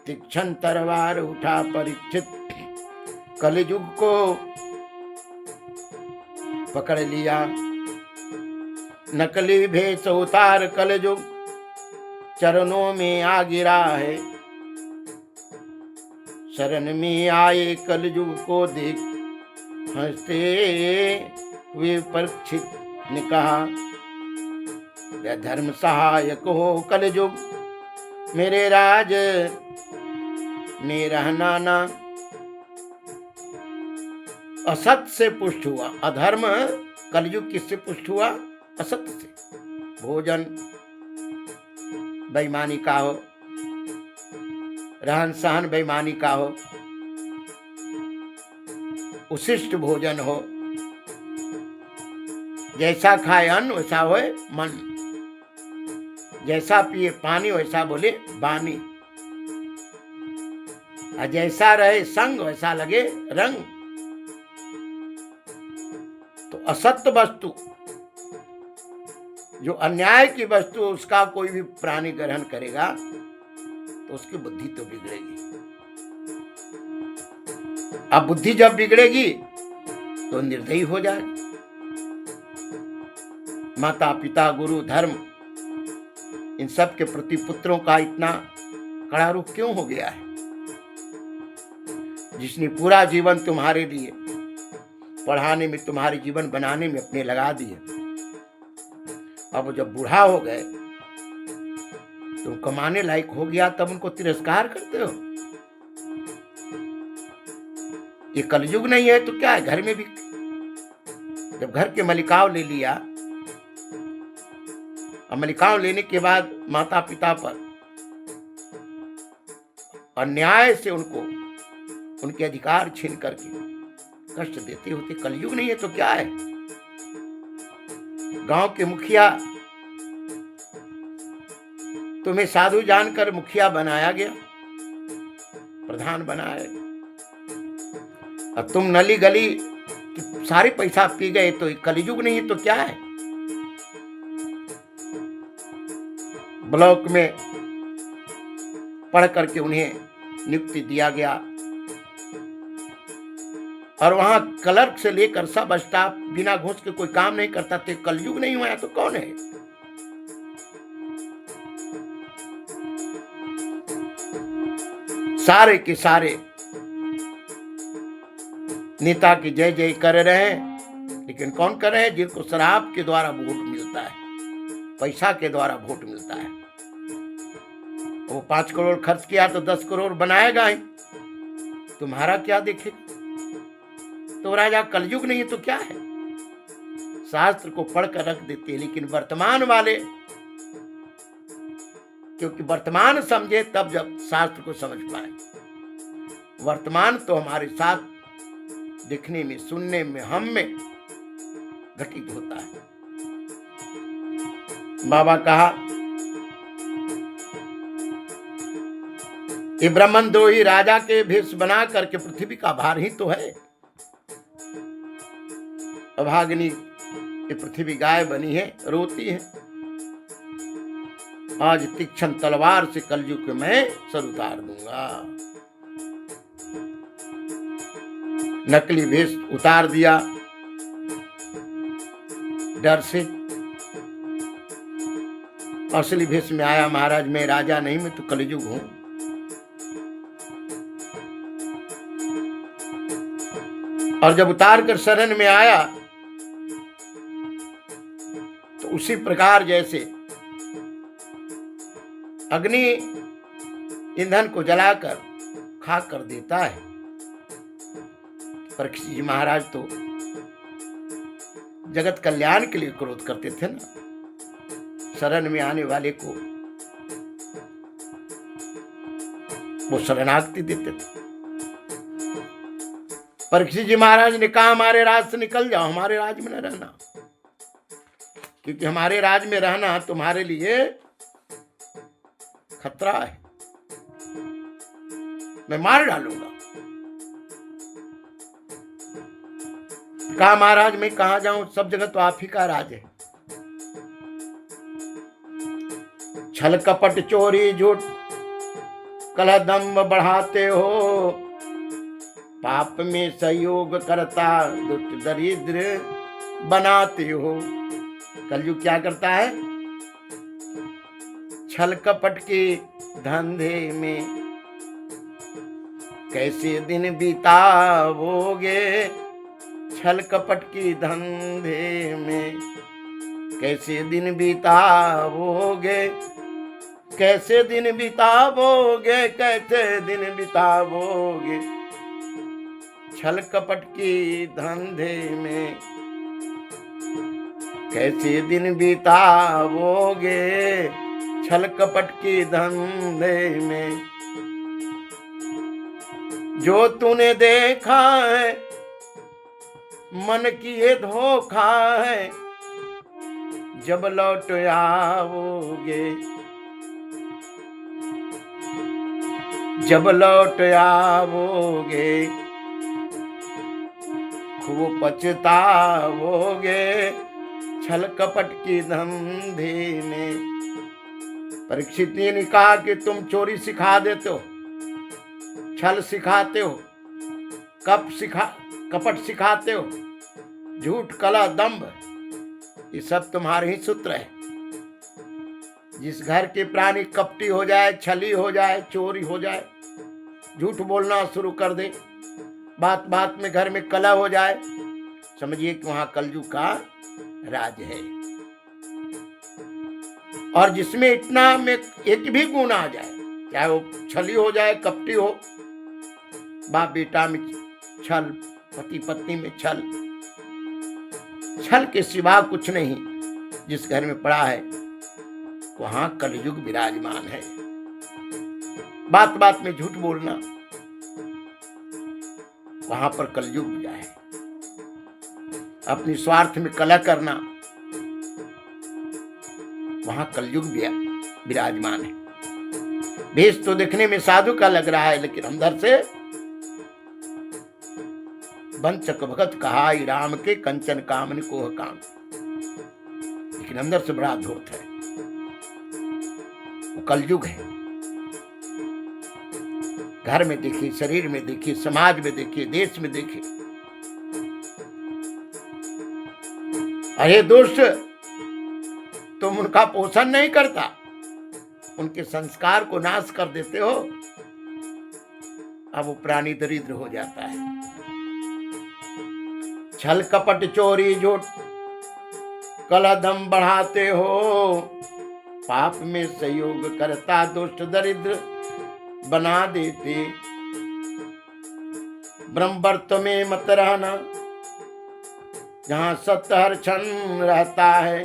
तीक्ष्ण तलवार उठा परीक्षित कलियुग को पकड़ लिया। नकली भेष उतार कलियुग चरणों में आ गिरा है, शरण में आए कलियुग को देख हंसते हुए परीक्षित ने कहा, वह धर्म सहायक हो कलियुग मेरे राज में रहना ना। असत से पुष्ट हुआ, अधर्म कलियुग किससे पुष्ट हुआ? असत्य से। भोजन बेईमानी का हो, रहन सहन बेईमानी का हो, उशिष्ट भोजन हो, जैसा खाए अन्न वैसा होए मन, जैसा पिए पानी वैसा बोले बानी, और जैसा रहे संग वैसा लगे रंग। तो असत्य वस्तु, जो अन्याय की वस्तु उसका कोई भी प्राणी ग्रहण करेगा तो उसकी बुद्धि तो बिगड़ेगी। अब बुद्धि जब बिगड़ेगी तो निर्दयी हो जाएगी। माता पिता गुरु धर्म इन सब के प्रति पुत्रों का इतना कड़ा रुख क्यों हो गया है? जिसने पूरा जीवन तुम्हारे लिए पढ़ाने में, तुम्हारे जीवन बनाने में अपने लगा दिए, अब जब बूढ़ा हो गए, तुम कमाने लायक हो गया, तब उनको तिरस्कार करते हो। ये कलयुग नहीं है तो क्या है? घर में भी जब घर के मलिकाव ले लिया, और मलिकाव लेने के बाद माता पिता पर अन्याय से उनको उनके अधिकार छीन करके कष्ट देते होते, कलयुग नहीं है तो क्या है? गांव के मुखिया, तुम्हें साधु जानकर मुखिया बनाया गया, प्रधान बनाया गया, अब तुम नली गली सारे पैसा पी गए, तो कलयुग नहीं है तो क्या है? ब्लॉक में पढ़ करके उन्हें नियुक्ति दिया गया, और वहां क्लर्क से लेकर सब स्टाफ बिना घूस के कोई काम नहीं करता थे। कलयुग नहीं हुआ तो कौन है? सारे के सारे नेता की जय जय कर रहे हैं, लेकिन कौन कर रहे हैं? जिनको शराब के द्वारा वोट मिलता है, पैसा के द्वारा वोट मिलता है। वो 5 करोड़ खर्च किया तो 10 करोड़ बनाएगा ही, तुम्हारा क्या देखे? तो राजा कलयुग नहीं तो क्या है? शास्त्र को पढ़कर रख देते, लेकिन वर्तमान वाले, क्योंकि वर्तमान समझे तब जब शास्त्र को समझ पाए। वर्तमान तो हमारे साथ दिखने में, सुनने में, हम में घटित होता है। बाबा कहा, ये ब्रह्मद्रोही राजा के भेष बना करके पृथ्वी का भार ही तो है। अभागनी ये पृथ्वी गाय बनी है, रोती है। आज तीक्ष्ण तलवार से कलयुग में मैं सर उतार दूंगा। नकली भेष उतार दिया, डर से असली भेष में आया। महाराज मैं राजा नहीं, मैं तो कलयुग हूं। और जब उतार कर शरण में आया तो उसी प्रकार जैसे अग्नि ईंधन को जलाकर खाक कर देता है, परीक्षित जी महाराज तो जगत कल्याण के लिए क्रोध करते थे ना, शरण में आने वाले को वो शरणागति देते थे। परीक्षित जी महाराज ने कहा हमारे राज से निकल जाओ, हमारे राज में न रहना, क्योंकि हमारे राज में रहना तुम्हारे लिए खतरा है, मैं मार डालूंगा। कहा महाराज मैं कहां जाऊं, सब जगह तो आप ही का राज है। छल कपट चोरी झूठ कलह दम्भ बढ़ाते हो, पाप में सहयोग करता दुष्ट दरिद्र बनाते हो। कलयुग क्या करता है, छल कपट के धंधे में कैसे दिन बिताओगे, छल कपट की धंधे में कैसे दिन बिताओगे, कैसे दिन बिताओगे, कैसे दिन बिताओगे, छल कपट की धंधे में कैसे दिन बिताओगे, छल कपट की धंधे में। जो तूने देखा है मन की ये धोखा है, जब लौट आओगे, जब लौट आओगे खूब पछताओगे, छल कपट की धंधे में। परीक्षित ने कहा कि तुम चोरी सिखा देते हो, छल सिखाते हो, कपट सिखाते हो, झूठ कला दंभ, ये सब तुम्हारे ही सूत्र है। जिस घर के प्राणी कपटी हो जाए, छली हो जाए, चोरी हो जाए, झूठ बोलना शुरू कर दे, बात बात में घर में कलह हो जाए, समझिए कि वहां कलयुग का राज है। और जिसमें इतना में एक भी गुण आ जाए, चाहे वो छली हो जाए, कपटी हो, बाप बेटा में छल, पति पत्नी में छल, छल के सिवा कुछ नहीं जिस घर में पड़ा है वहां कलयुग विराजमान है। बात बात में झूठ बोलना, वहां पर कलयुग जाए। अपनी स्वार्थ में कलह करना, वहां कलयुग विराजमान है। भेष तो देखने में साधु का लग रहा है, लेकिन अंदर से वंचक भगत कहाई राम के कंचन कामन को काम, लेकिन अंदर से बड़ा धूर्त है। वो कलयुग है। घर में देखिए, शरीर में देखिए, समाज में देखिए, देश में देखिए। अरे दोस्त, तुम उनका पोषण नहीं करता, उनके संस्कार को नाश कर देते हो, अब वो प्राणी दरिद्र हो जाता है। छल कपट चोरी झूठ कलह दम बढ़ाते हो, पाप में सहयोग करता दुष्ट दरिद्र बना देते। ब्रह्मवर्त में मत रहना, जहाँ सत्य हर क्षण रहता है।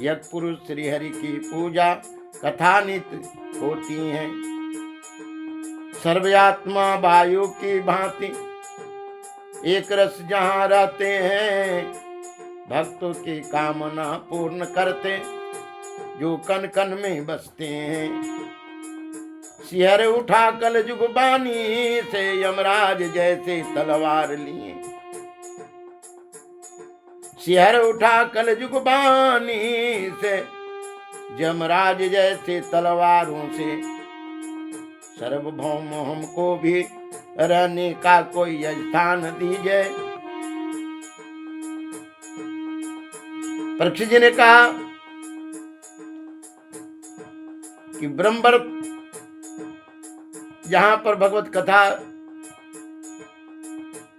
यज्ञ पुरुष श्री हरि की पूजा कथा नित्य होती है। सर्वयात्मा वायु की भांति एक रस जहाँ रहते हैं, भक्तों की कामना पूर्ण करते जो कन कन में बसते हैं। सिहर उठा कल जुग बानी से यमराज जैसे तलवार लिए, सिहर उठा कल जुग बानी से यमराज जैसे तलवारों से। सर्वभौम हमको भी रहने का कोई स्थान दीजिए, परीक्षित जी ने कहा कि ब्रह्मवर जहां पर भगवत कथा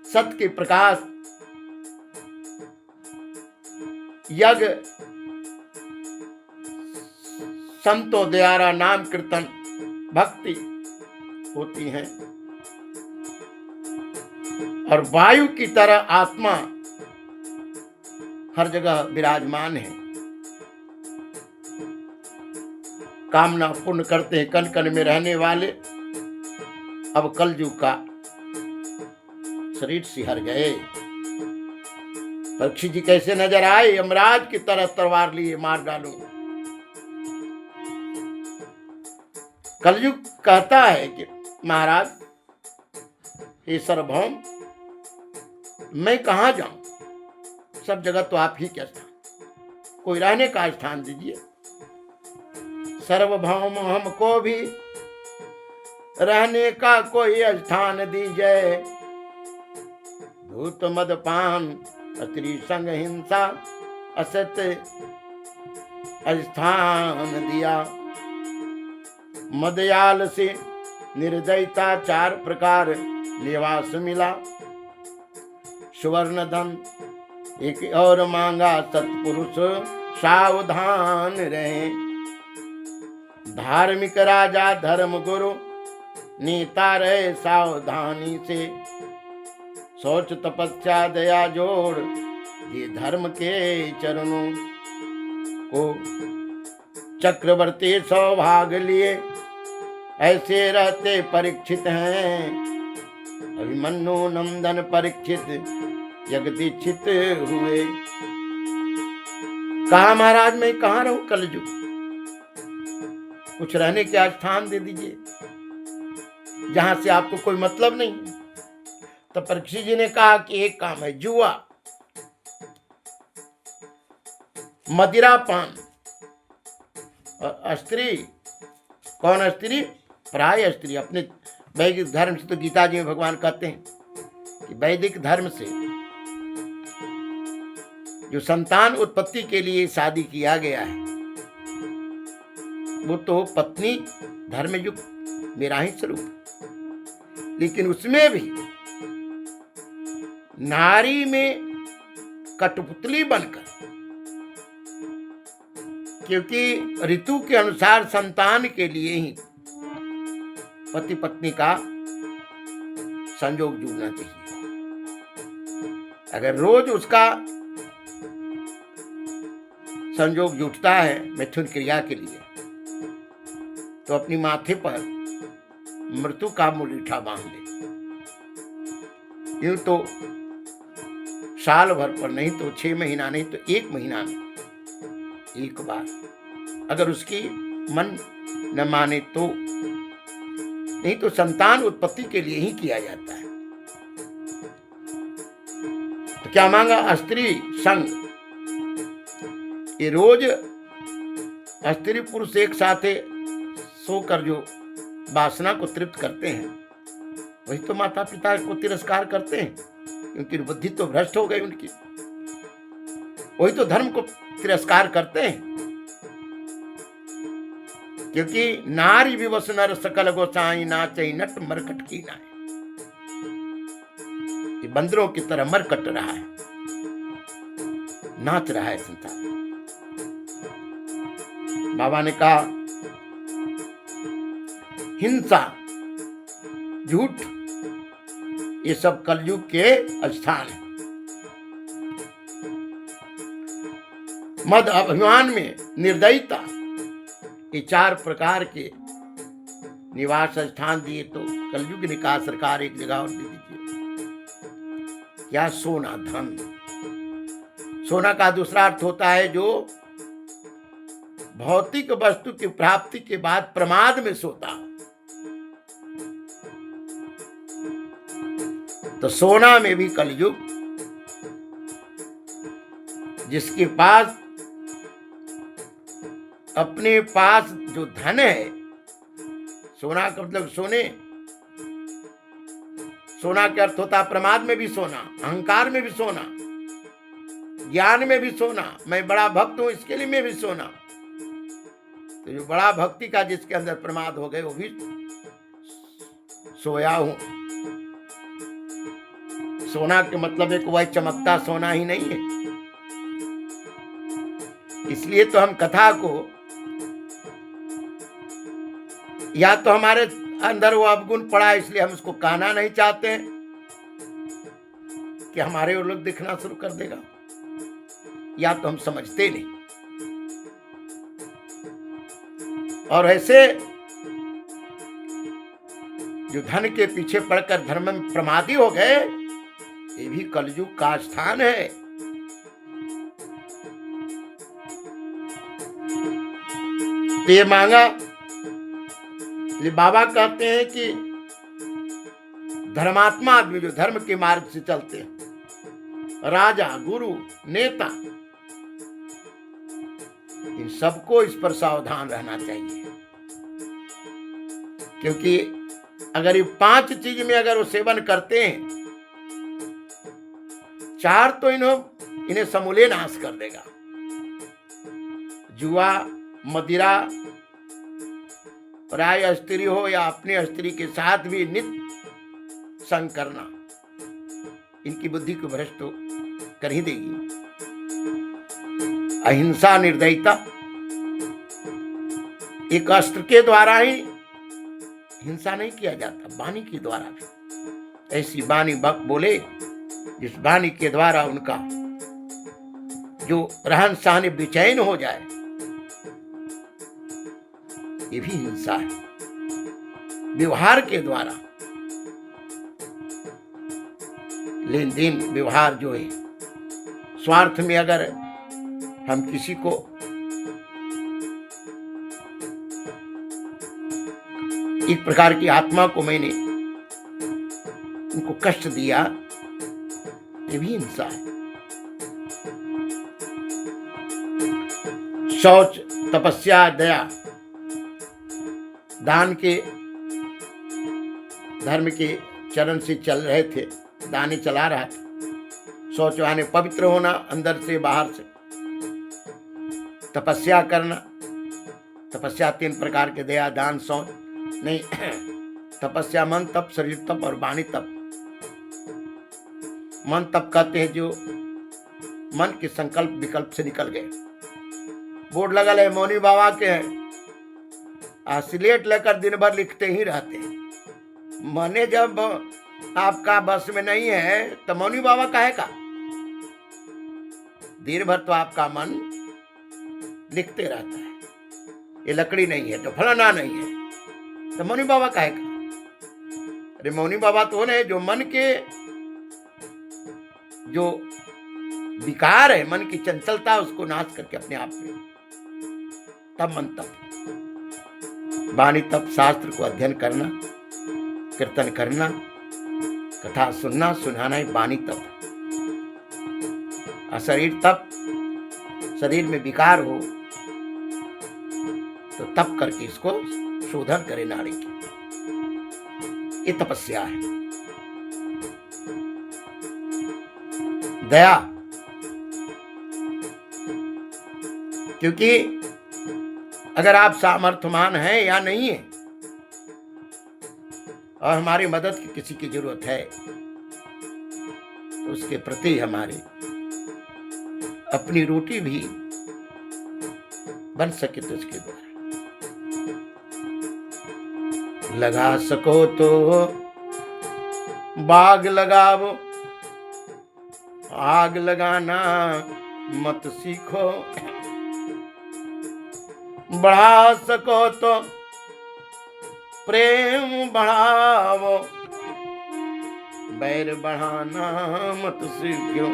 सत्य के प्रकाश यज्ञ संतों द्वारा नाम कीर्तन भक्ति होती है और वायु की तरह आत्मा हर जगह विराजमान है। कामना पूर्ण करते हैं कण कण में रहने वाले अब कलयुग का शरीर सिहर गए। परीक्षित जी कैसे नजर आए? यमराज की तरह तलवार लिए मार डालूं। कलयुग कहता है कि महाराज हे सार्वभौम, मैं कहां जाऊं? सब जगह तो आप ही के स्थान, कोई रहने का स्थान दीजिए। सार्वभौम हमको भी रहने का कोई स्थान दीजिए। धूत मदपान स्त्री संग हिंसा असत स्थान दिया। मदयाल से निर्दयता 4 प्रकार निवास मिला। सुवर्ण धन एक और मांगा, सत्पुरुष सावधान रहे। धार्मिक राजा धर्म गुरु नेता रहे सावधानी से। सोच तपस्या दया जोड़ ये धर्म के चरणों को। चक्रवर्ती सौभाग्य लिए ऐसे रहते परीक्षित हैं। अभिमन्यु नंदन परीक्षित जगदीक्षित हुए। कहा महाराज मैं कहाँ रहूं कलयुग, कुछ रहने का स्थान दे दीजिए जहां से आपको कोई मतलब नहीं। तो परीक्षित जी ने कहा कि एक काम है, जुआ, मदिरा पान और स्त्री। कौन स्त्री? प्राय स्त्री। अपने वैदिक धर्म से, तो गीता जी में भगवान कहते हैं कि वैदिक धर्म से जो संतान उत्पत्ति के लिए शादी किया गया है वो तो पत्नी धर्मयुक्त मेरा ही स्वरूप। लेकिन उसमें भी नारी में कठपुतली बनकर, क्योंकि ऋतु के अनुसार संतान के लिए ही पति पत्नी का संयोग जुड़ना चाहिए। अगर रोज उसका संयोग जुटता है मैथुन क्रिया के लिए, तो अपनी माथे पर मृत्यु का मुरीठा बांध ले। यूं तो साल भर पर, नहीं तो 6 महीना, नहीं तो 1 महीना में एक बार, अगर उसकी मन न माने तो। नहीं तो संतान उत्पत्ति के लिए ही किया जाता है। तो क्या मांगा? स्त्री संग। ये रोज स्त्री पुरुष एक साथ सोकर जो वासना को तृप्त करते हैं, वही तो माता पिता को तिरस्कार करते हैं, क्योंकि बुद्धि तो भ्रष्ट हो गई उनकी। वही तो धर्म को तिरस्कार करते हैं, क्योंकि नारी विवश नर सकल गोसाई नाचई नट मरकट की नाय। ये बंदरों की तरह मरकट रहा है, नाच रहा है संसार। बाबा ने कहा हिंसा, झूठ, ये सब कलयुग के स्थान है। मद अभिमान में निर्दयता, ये 4 प्रकार के निवास स्थान दिए। तो कलयुग ने कहा सरकार एक जगह और दे दीजिए। क्या? सोना, धन। सोना का दूसरा अर्थ होता है जो भौतिक वस्तु की प्राप्ति के बाद प्रमाद में सोता। तो सोना में भी कलयुग, जिसके पास अपने पास जो धन है, सोना का मतलब सोने, सोना का अर्थ होता है प्रमाद में भी सोना, अहंकार में भी सोना, ज्ञान में भी सोना, मैं बड़ा भक्त हूं इसके लिए मैं भी सोना। तो जो बड़ा भक्ति का जिसके अंदर प्रमाद हो गए वो भी सोया हूं। सोना के मतलब एक वह चमकता सोना ही नहीं है। इसलिए तो हम कथा को, या तो हमारे अंदर वो अवगुण पड़ा है इसलिए हम उसको कहना नहीं चाहते हैं कि हमारे वो लोग दिखना शुरू कर देगा, या तो हम समझते नहीं। और ऐसे जो धन के पीछे पड़कर धर्म में प्रमादी हो गए, ये भी कलयुग का स्थान है। तो ये मांगा, इसलिए बाबा कहते हैं कि धर्मात्मा आदमी जो धर्म के मार्ग से चलते हैं, राजा, गुरु, नेता, इन सबको इस पर सावधान रहना चाहिए। क्योंकि अगर ये 5 चीज में अगर वो सेवन करते हैं, 4 तो इन्हें समूले नाश कर देगा। जुआ, मदिरा, पराय स्त्री हो या अपनी स्त्री के साथ भी नित्य संग करना, इनकी बुद्धि को भ्रष्ट तो कर ही देगी। अहिंसा, निर्दयता, एक अस्त्र के द्वारा ही हिंसा नहीं किया जाता, वाणी के द्वारा भी। ऐसी वाणी बक बोले जिस वाणी के द्वारा उनका जो रहन सहन बेचैन हो जाए, ये भी हिंसा है। व्यवहार के द्वारा, लेन देन व्यवहार जो है, स्वार्थ में अगर हम किसी को एक प्रकार की आत्मा को मैंने उनको कष्ट दिया, ये भी हिंसा है। शौच, तपस्या, दया, दान के धर्म के चरण से चल रहे थे, दाने चला रहा था। शौच यानी पवित्र होना अंदर से बाहर से। तपस्या करना, तपस्या 3 प्रकार के, दया, दान, शौच नहीं। तपस्या मन तप, शरीर तप और वाणी तप। मन तप कहते हैं जो मन के संकल्प विकल्प से निकल गए। बोर्ड लगा है मौनी बाबा के हैं, स्लेट लेकर दिन भर लिखते ही रहते हैं। मने जब आपका बस में नहीं है तो मौनी बाबा काहे का? दिन भर तो आपका मन लिखते रहता है, ये लकड़ी नहीं है तो फलाना नहीं है, तो मौनी बाबा काहे का? अरे मौनी बाबा तो है जो मन के जो विकार है, मन की चंचलता, उसको नाश करके अपने आप में, तब मन तप। वाणी तप, शास्त्र को अध्ययन करना, कीर्तन करना, कथा सुनना, सुनाना ही वाणी तप। और शरीर तप, शरीर में विकार हो तो तप करके इसको शोधन करे नारी की, ये तपस्या है। दया, क्योंकि अगर आप सामर्थ्यवान हैं या नहीं है और हमारी मदद की किसी की जरूरत है तो उसके प्रति हमारी अपनी रोटी भी बन सके तो उसके द्वारा लगा सको तो बाग लगाओ, आग लगाना मत सीखो। बढ़ा सको तो प्रेम बढ़ाओ, बैर बढ़ाना मत सीखो।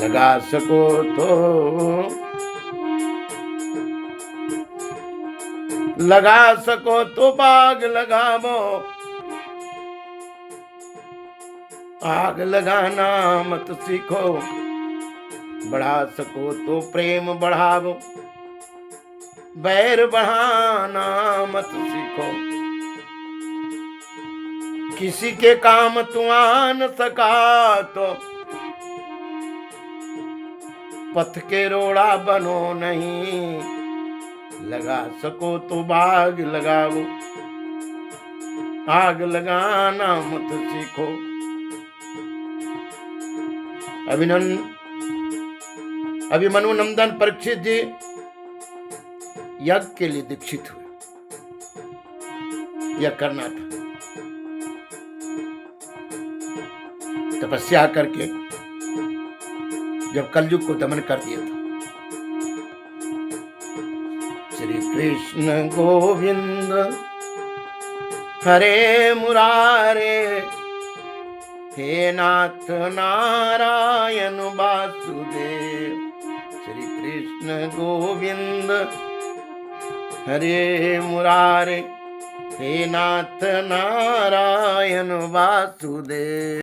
लगा सको तो बाग लगाओ, आग लगाना मत सीखो। बढ़ा सको तो प्रेम बढ़ाओ, बैर बढ़ाना मत सीखो। किसी के काम तू आ न सका तो पथ के रोड़ा बनो नहीं, लगा सको तो बाग लगाओ, आग लगाना मत सीखो। अभिमन्यु नंदन परीक्षित जी यज्ञ के लिए दीक्षित हुए। यह करना था, तपस्या करके जब कलयुग को दमन कर दिया था। श्री कृष्ण गोविंद हरे मुरारे, हे नाथ नारायण वासुदेव। श्री कृष्ण गोविंद हरे मुरारे, हे नाथ नारायण वासुदेव।